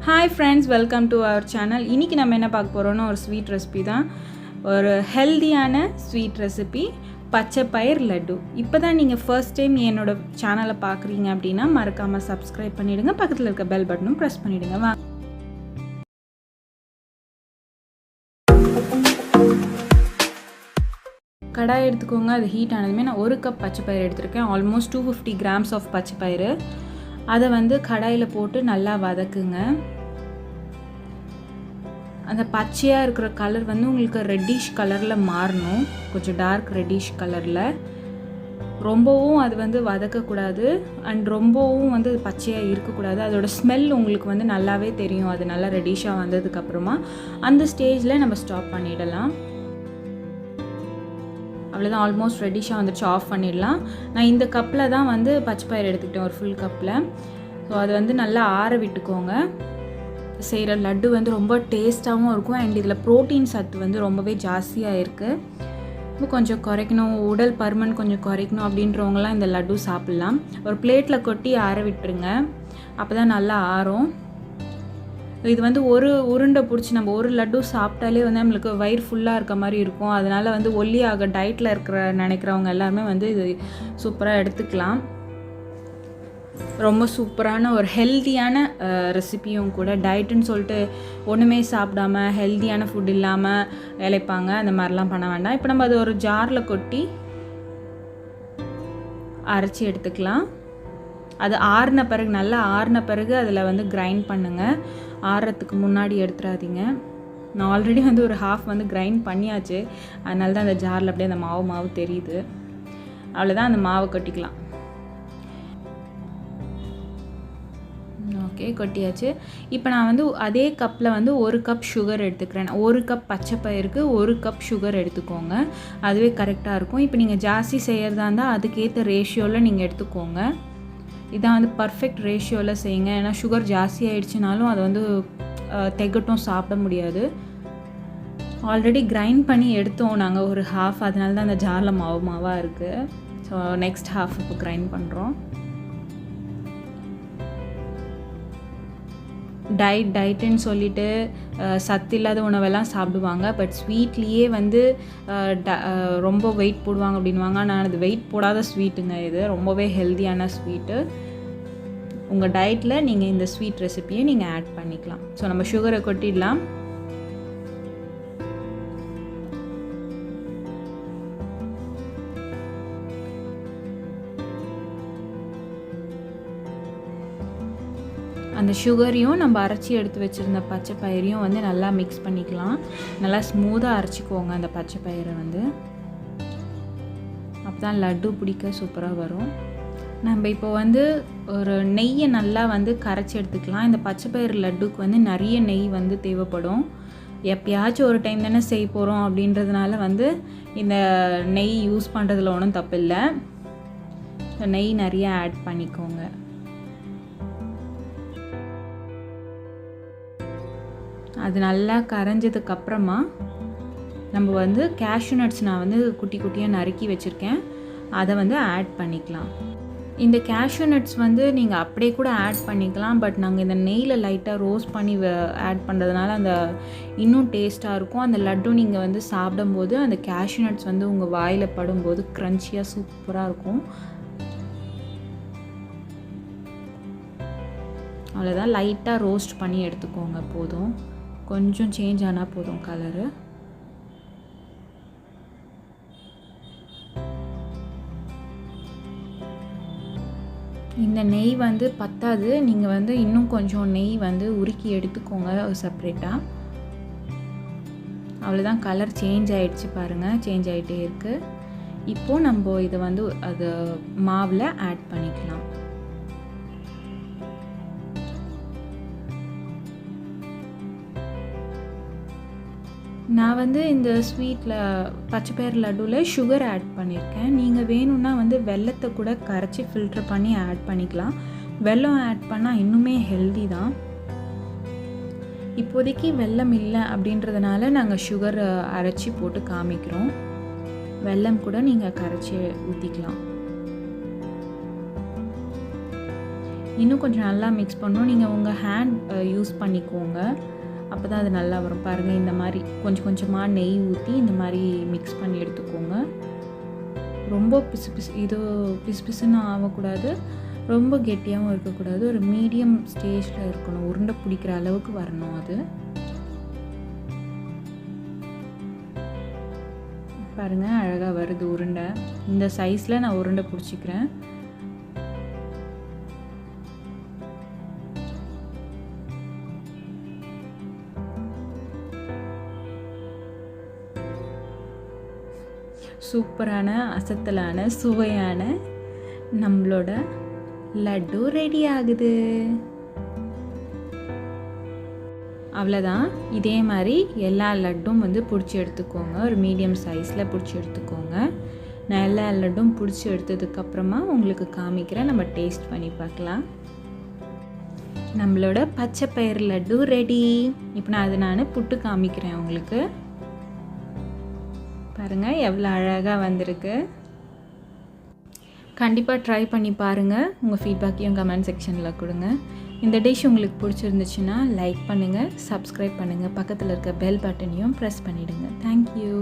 Hi friends, welcome to our channel. இன்னைக்கு நம்ம என்ன பார்க்க போறோம்னா ஒரு ஸ்வீட் ரெசிபி தான். ஒரு ஹெல்தியான ஸ்வீட் ரெசிபி பச்சை பயிர் லட்டு. இப்போதான் நீங்க ஃபர்ஸ்ட் டைம் என்னோட சேனலை பார்க்குறீங்க அப்படின்னா மறக்காம சப்ஸ்கிரைப் பண்ணிடுங்க. பக்கத்துல இருக்க பெல் பட்டனும் பிரஸ் பண்ணிடுங்க. வா கடாய் எடுத்துக்கோங்க. அது ஹீட் ஆனதுமே நான் 1 கப் பச்சை பயிர் எடுத்திருக்கேன். ஆல்மோஸ்ட் 250 grams ஆஃப் பச்சை பயிர். அதை வந்து கடாயில் போட்டு நல்லா வதக்குங்க. அந்த பச்சையாக இருக்கிற கலர் வந்து உங்களுக்கு ரெட்டிஷ் கலரில் மாறணும், கொஞ்சம் டார்க் ரெட்டிஷ் கலரில். ரொம்பவும் அது வந்து வதக்கக்கூடாது அண்ட் ரொம்பவும் வந்து பச்சையாக இருக்கக்கூடாது. அதோட ஸ்மெல் உங்களுக்கு வந்து நல்லாவே தெரியும். அது நல்லா ரெட்டிஷாக வந்ததுக்கப்புறமா அந்த ஸ்டேஜில் நம்ம ஸ்டாப் பண்ணிடலாம். அவ்வளோதான், ஆல்மோஸ்ட் ரெட்டிஷாக வந்துடுச்சு. ஆஃப் பண்ணிடலாம். நான் இந்த கப்பில் தான் வந்து பச்சை பயிர் எடுத்துக்கிட்டேன், ஒரு ஃபுல் கப்பில். ஸோ அது வந்து நல்லா ஆற விட்டுக்கோங்க. செய்கிற லட்டு வந்து ரொம்ப டேஸ்ட்டாகவும் இருக்கும் அண்ட் இதில் ப்ரோட்டீன் சத்து வந்து ரொம்பவே ஜாஸ்தியாக இருக்குது. இப்போ கொஞ்சம் குறைக்கணும், உடல் பருமன் கொஞ்சம் குறைக்கணும் அப்படின்றவங்களாம் இந்த லட்டு சாப்பிட்லாம். ஒரு பிளேட்டில் கொட்டி ஆற விட்டுருங்க, அப்போ தான் நல்லா ஆறும். இது வந்து ஒரு உருண்டை பிடிச்சி நம்ம ஒரு லட்டு சாப்பிட்டாலே வந்து நம்மளுக்கு வயிறு ஃபுல்லாக இருக்க மாதிரி இருக்கும். அதனால் வந்து ஒல்லியாக டயட்டில் நினைக்கிறவங்க எல்லாருமே வந்து இது சூப்பராக எடுத்துக்கலாம். ரொம்ப சூப்பரான ஒரு ஹெல்த்தியான ரெசிபியும் கூட. டயட்டுன்னு சொல்லிட்டு ஒன்றுமே சாப்பிடாம ஹெல்த்தியான ஃபுட் இல்லாமல் இழைப்பாங்க, அந்த மாதிரிலாம் பண்ண வேண்டாம். இப்போ நம்ம அது ஒரு ஜாரில் கொட்டி அரைச்சி எடுத்துக்கலாம். அது ஆறின பிறகு, நல்லா ஆறின பிறகு அதில் வந்து கிரைண்ட் பண்ணுங்கள். ஆறுறதுக்கு முன்னாடி எடுத்துடாதீங்க. நான் ஆல்ரெடி வந்து ஒரு ஹாஃப் வந்து கிரைண்ட் பண்ணியாச்சு, அதனால தான் அந்த ஜாரில் அப்படியே அந்த மாவு தெரியுது. அவ்வளோதான், அந்த மாவை கொட்டிக்கலாம். ஓகே, கொட்டியாச்சு. இப்போ நான் வந்து அதே கப்பில் வந்து 1 கப் சுகர் எடுத்துக்கிறேன். 1 கப் பச்சை பயிருக்கு 1 கப் சுகர் எடுத்துக்கோங்க, அதுவே கரெக்டாக இருக்கும். இப்போ நீங்கள் ஜாஸ்தி செய்கிறதா இருந்தால் அதுக்கேற்ற ரேஷியோவில் நீங்கள் எடுத்துக்கோங்க. இதான் வந்து பர்ஃபெக்ட் ரேஷியோவில் செய்யுங்க. ஏன்னா சுகர் ஜாஸ்தி ஆகிடுச்சினாலும் அது வந்து திகட்டும், சாப்பிட முடியாது. ஆல்ரெடி கிரைண்ட் பண்ணி எடுத்தோம் நாங்கள் ஒரு ஹாஃப், அதனால தான் அந்த ஜாரில் மாவாக இருக்குது. ஸோ நெக்ஸ்ட் ஹாஃப் இப்போ கிரைண்ட் பண்ணுறோம். டயட்டுன்னு சொல்லிட்டு சத்து இல்லாத உணவெல்லாம் சாப்பிடுவாங்க. பட் ஸ்வீட்லேயே வந்து ரொம்ப வெயிட் போடுவாங்க அப்படின்வாங்க. ஆனால் அது வெயிட் போடாத ஸ்வீட்டுங்க. இது ரொம்பவே ஹெல்த்தியான ஸ்வீட்டு. உங்கள் டயட்டில் நீங்கள் இந்த ஸ்வீட் ரெசிபியை நீங்கள் ஆட் பண்ணிக்கலாம். ஸோ நம்ம சுகரை கொட்டிடலாம். அந்த சுகரையும் நம்ம அரைச்சி எடுத்து வச்சுருந்த பச்சை பயிரையும் வந்து நல்லா மிக்ஸ் பண்ணிக்கலாம். நல்லா ஸ்மூத்தாக அரைச்சிக்கோங்க அந்த பச்சை பயிரை வந்து, அப்போ தான் லட்டு பிடிக்க சூப்பராக வரும். நம்ம இப்போ வந்து ஒரு நெய்யை நல்லா வந்து கரைச்சி எடுத்துக்கலாம். இந்த பச்சை பயிர் லட்டுக்கு வந்து நிறைய நெய் வந்து தேவைப்படும். எப்பயாச்சும் ஒரு டைம் தானே செய்ய போகிறோம் அப்படின்றதுனால வந்து இந்த நெய் யூஸ் பண்ணுறதுல ஒன்றும் தப்பில்லை. நெய் நிறைய ஆட் பண்ணிக்கோங்க. அது நல்லா கரைஞ்சதுக்கப்புறமா நம்ம வந்து கேஷ்யூ நட்ஸ் நான் வந்து குட்டி குட்டியாக நறுக்கி வச்சுருக்கேன், அதை வந்து ஆட் பண்ணிக்கலாம். இந்த கேஷ்யூ நட்ஸ் வந்து நீங்கள் அப்படியே கூட ஆட் பண்ணிக்கலாம். பட் நாங்கள் இந்த நெய்யில் லைட்டாக ரோஸ்ட் பண்ணி ஆட் பண்ணுறதுனால அந்த இன்னும் டேஸ்ட்டாக இருக்கும். அந்த லட்டு நீங்கள் வந்து சாப்பிடும்போது அந்த கேஷ்யூ நட்ஸ் வந்து உங்கள் வாயில் படும்போது க்ரன்ச்சியாக சூப்பராக இருக்கும். அவ்வளோதான், லைட்டாக ரோஸ்ட் பண்ணி எடுத்துக்கோங்க போதும். கொஞ்சம் சேஞ்ச் ஆனால் போதும் கலரு. இந்த நெய் வந்து பத்தாது, நீங்கள் வந்து இன்னும் கொஞ்சம் நெய் வந்து உருக்கி எடுத்துக்கோங்க செப்ரேட்டாக. அவ்வளோதான், கலர் சேஞ்ச் ஆகிடுச்சு பாருங்கள், சேஞ்ச் ஆகிட்டே இருக்குது. இப்போது நம்ம இதை வந்து அது மாவில் ஆட் பண்ணிக்கலாம். நான் வந்து இந்த ஸ்வீட்டில் பச்சை பயிர் லட்டுவில் சுகர் ஆட் பண்ணியிருக்கேன். நீங்கள் வேணும்னா வந்து வெல்லத்தை கூட கரைச்சி ஃபில்டர் பண்ணி ஆட் பண்ணிக்கலாம். வெல்லம் ஆட் பண்ணால் இன்னுமே ஹெல்தி தான். இப்போதைக்கு வெல்லம் இல்லை அப்படின்றதுனால நாங்கள் சுகர் அரைச்சி போட்டு காமிக்கிறோம். வெல்லம் கூட நீங்கள் கரைச்சி ஊற்றிக்கலாம். இன்னும் கொஞ்சம் நல்லா மிக்ஸ் பண்ணணும். நீங்கள் உங்கள் ஹேண்ட் யூஸ் பண்ணிக்கோங்க, அப்போ தான் அது நல்லா வரும். பாருங்கள், இந்த மாதிரி கொஞ்சம் கொஞ்சமாக நெய் ஊற்றி இந்த மாதிரி மிக்ஸ் பண்ணி எடுத்துக்கோங்க. ரொம்ப பிசு பிசுன்னு ஆகக்கூடாது, ரொம்ப கெட்டியாகவும் இருக்கக்கூடாது. ஒரு மீடியம் ஸ்டேஜில் இருக்கணும். உருண்டை பிடிக்கிற அளவுக்கு வரணும் அது. பாருங்கள், அழகாக வருது உருண்டை. இந்த சைஸில் நான் உருண்டை பிடிச்சிக்கிறேன். சூப்பரான, அசத்தலான, சுவையான நம்மளோட லட்டு ரெடி ஆகுது. அவ்வளோதான். இதே மாதிரி எல்லா லட்டும் வந்து பிடிச்சி எடுத்துக்கோங்க. ஒரு மீடியம் சைஸில் பிடிச்சி எடுத்துக்கோங்க. நான் எல்லா லட்டும் பிடிச்சி எடுத்ததுக்கப்புறமா உங்களுக்கு காமிக்கிறேன். நம்ம டேஸ்ட் பண்ணி பார்க்கலாம். நம்மளோட பச்சை பயிறு லட்டு ரெடி. இப்போ நான் புட்டு காமிக்கிறேன் உங்களுக்கு. பாருங்கள், எவ்வளோ அழகாக வந்திருக்கு. கண்டிப்பாக ட்ரை பண்ணி பாருங்கள். உங்கள் ஃபீட்பேக்கையும் கமெண்ட் செக்ஷனில் கொடுங்க. இந்த டிஷ் உங்களுக்கு பிடிச்சிருந்துச்சுன்னா லைக் பண்ணுங்கள், சப்ஸ்கிரைப் பண்ணுங்கள், பக்கத்தில் இருக்க பெல் பட்டனையும் ப்ரெஸ் பண்ணிவிடுங்க. தேங்க்யூ.